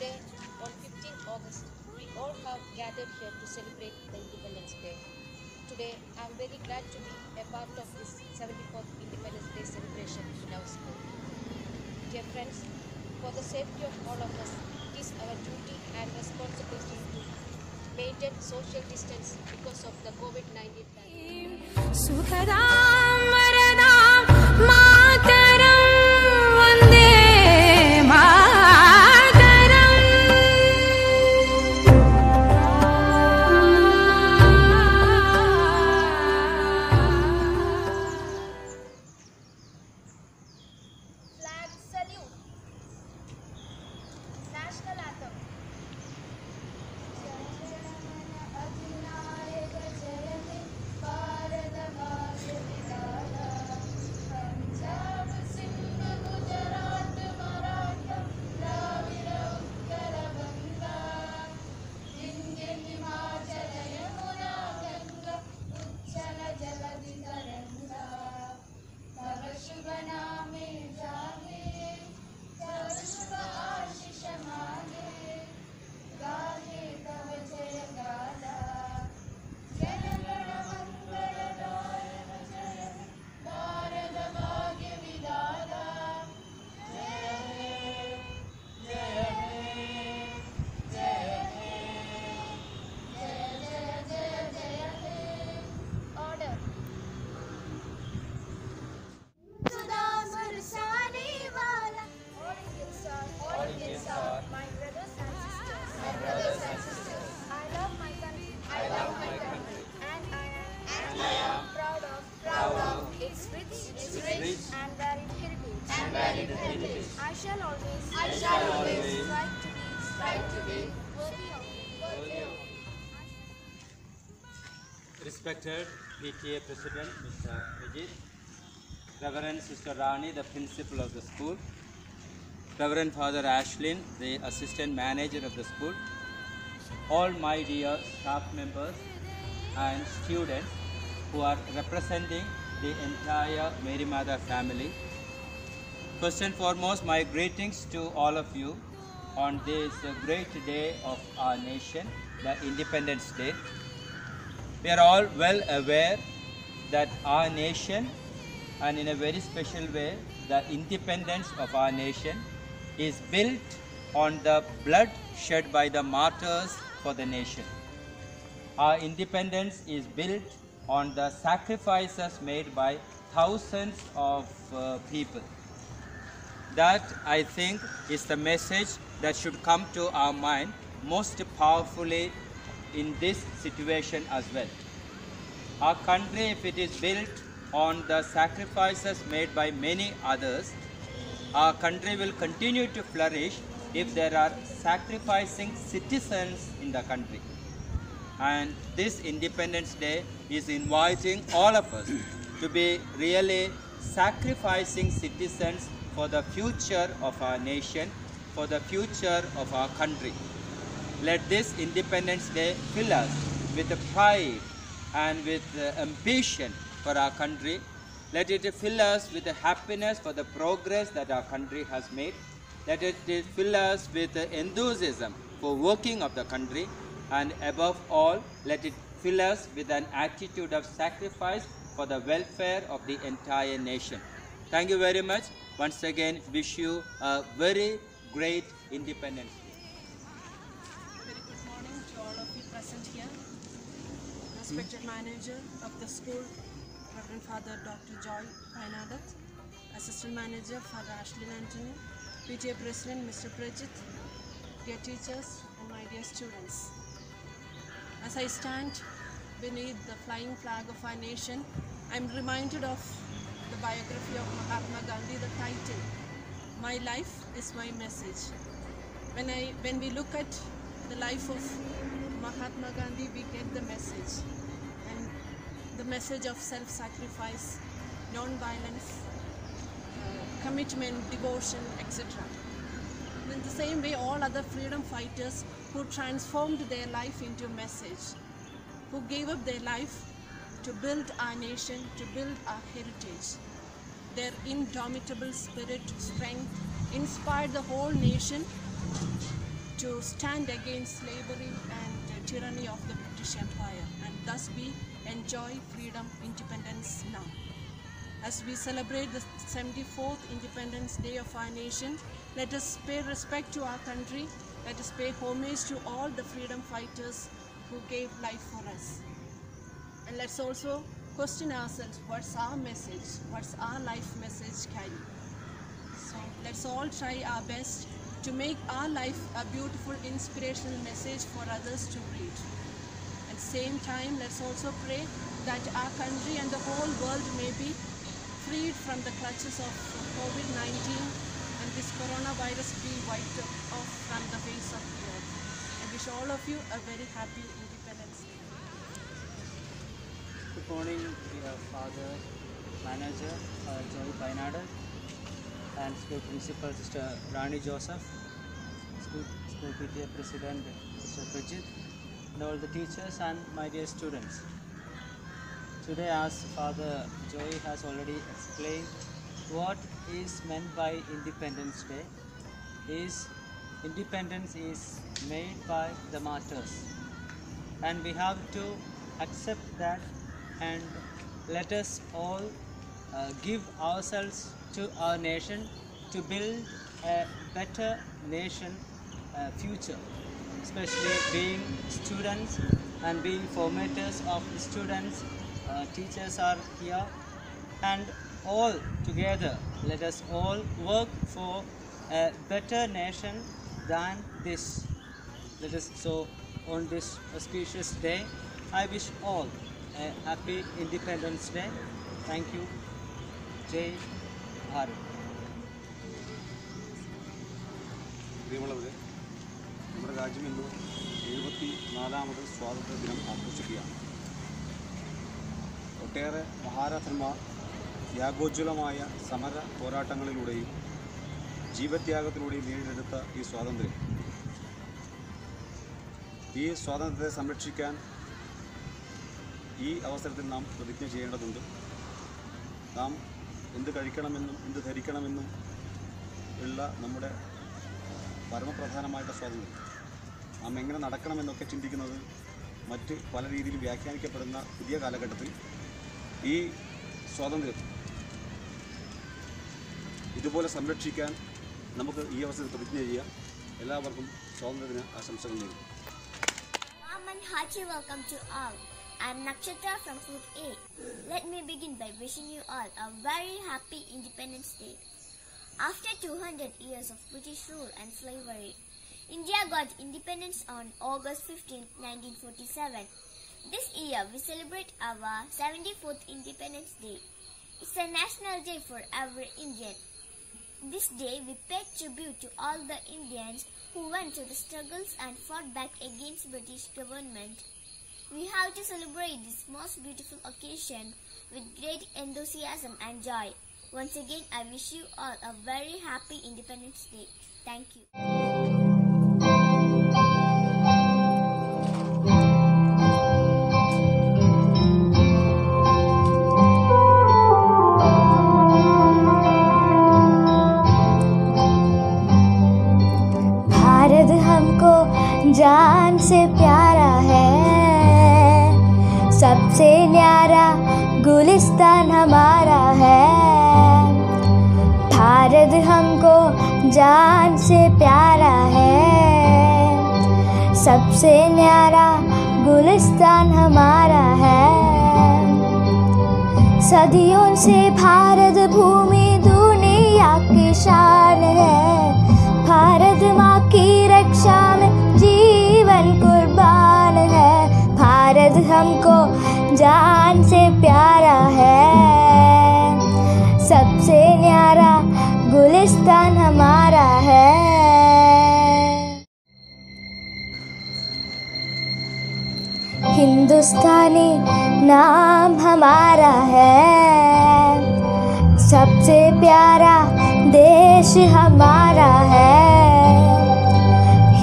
Today, on 15 August, we all have gathered here to celebrate the Independence Day. Today, I am very glad to be a part of this 74th Independence Day celebration in our school. Dear friends, for the safety of all of us, it is our duty and responsibility to maintain social distance because of the COVID-19 pandemic. Sukadam Varadam Mataram Vande Mataram. Flag salute. National anthem. My brothers and sisters. I love my country. And I am proud of its rich and varied heritage. I shall always strive to be worthy of it. Respected PTA President Mr. Vijit, Reverend Sister Rani, the Principal of the school, Reverend Father Ashlyn, the Assistant Manager of the school, all my dear staff members and students who are representing the entire Mary Mother family. First and foremost, my greetings to all of you on this great day of our nation, the Independence Day. We are all well aware that our nation, and in a very special way, the independence of our nation, is built on the blood shed by the martyrs for the nation. Our independence is built on the sacrifices made by thousands of people. That, I think, is the message that should come to our mind most powerfully in this situation as well. Our country, if it is built on the sacrifices made by many others, our country will continue to flourish if there are sacrificing citizens in the country. And this Independence Day is inviting all of us to be really sacrificing citizens for the future of our nation, for the future of our country. Let this Independence Day fill us with pride and with ambition for our country. Let it fill us with the happiness for the progress that our country has made. Let it fill us with the enthusiasm for working of the country. And above all, let it fill us with an attitude of sacrifice for the welfare of the entire nation. Thank you very much. Once again, wish you a very great Independence Day. Very good morning to all of you present here. Respected manager of the school, Reverend Father Dr. Joy Painadat, Assistant Manager Father Ashlyn Anthony, PTA President Mr. Prajit, dear teachers and my dear students. As I stand beneath the flying flag of our nation, I am reminded of the biography of Mahatma Gandhi, the title, My Life is My Message. When we look at the life of Mahatma Gandhi, we get the message. And the message of self-sacrifice, non-violence, commitment, devotion, etc. In the same way, all other freedom fighters who transformed their life into a message, who gave up their life to build our nation, to build our heritage. Their indomitable spirit, strength, inspired the whole nation to stand against slavery and tyranny of the British Empire, and thus we enjoy freedom, independence now. As we celebrate the 74th Independence Day of our nation, let us pay respect to our country. Let us pay homage to all the freedom fighters who gave life for us. And let's also question ourselves, what's our message? What's our life message carry? So let's all try our best to make our life a beautiful inspirational message for others to read. At the same time, let's also pray that our country and the whole world may be freed from the clutches of COVID-19 and this coronavirus be wiped off from the face of the earth. I wish all of you a very happy Independence Day. Good morning, dear Father Manager Joy Painadat and School Principal Sister Rani Joseph, School PTA President Mr. Bridget, and all the teachers and my dear students. Today, as Father Joy has already explained, what is meant by Independence Day is independence is made by the martyrs, and we have to accept that, and let us all give ourselves to our nation to build a better nation future, especially being students and being formators of the students. Teachers are here, and all together let us all work for a better nation than this. Let us, so on this auspicious day, I wish all a happy Independence Day. Thank you. Jai Bharat. പ്രിയമുള്ളവരെ, നമ്മുടെ രാജ്യം ഇന്ന് 74ാമത് സ്വാതന്ത്ര്യ ദിനം ആഘോഷിക്കുകയാണ്. ഒട്ടേറെ മഹാരഥന്മാർ ത്യാഗോജ്വലമായ സമര പോരാട്ടങ്ങളിലൂടെയും ജീവത്യാഗത്തിലൂടെയും നേടിയെടുത്ത ഈ സ്വാതന്ത്ര്യത്തെ സംരക്ഷിക്കാൻ ഈ അവസരത്തിൽ നാം പ്രതിജ്ഞ ചെയ്യേണ്ടതുണ്ട്. നാം എന്ത് കഴിക്കണമെന്നും എന്ത് ധരിക്കണമെന്നും ഉള്ള നമ്മുടെ പരമപ്രധാനമായിട്ടുള്ള സ്വാതന്ത്ര്യം, നാം എങ്ങനെ നടക്കണമെന്നൊക്കെ ചിന്തിക്കുന്നത് മറ്റ് പല രീതിയിൽ വ്യാഖ്യാനിക്കപ്പെടുന്ന പുതിയ കാലഘട്ടത്തിൽ ഈ സ്വാതന്ത്ര്യം ഇതുപോലെ സംരക്ഷിക്കാൻ നമുക്ക് ഈ അവസരത്തിൽ പ്രതിജ്ഞ ചെയ്യാം. എല്ലാവർക്കും സ്വാതന്ത്ര്യദിന ആശംസകൾ നേരുന്നു. Warm and hearty welcome to all. I am Nakshatra from Food A. Let me begin by wishing you all a very happy Independence Day. After 200 years of British rule and slavery, India got independence on August 15, 1947. This year we celebrate our 74th Independence Day. It's a national day for every Indian. This day we pay tribute to all the Indians who went through the struggles and fought back against British government. We have to celebrate this most beautiful occasion with great enthusiasm and joy. Once again, I wish you all a very happy Independence Day. Thank you. Bharat हमको जान से प्यारा है, सबसे न्यारा गुलिस्तान हमारा है। भारत हमको जान से प्यारा है, सबसे न्यारा गुलिस्तान हमारा है। सदियों से भारत भूमि दुनिया की शान है। भारत माँ की रक्षा में जीवन कुर्बान है। भारत हमको जान से प्यारा है, सबसे न्यारा गुलिस्तान हमारा है। हिंदुस्तानी नाम हमारा है, सबसे प्यारा देश हमारा है।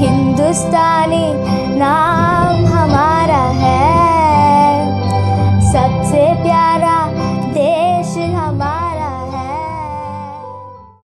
हिंदुस्तानी नाम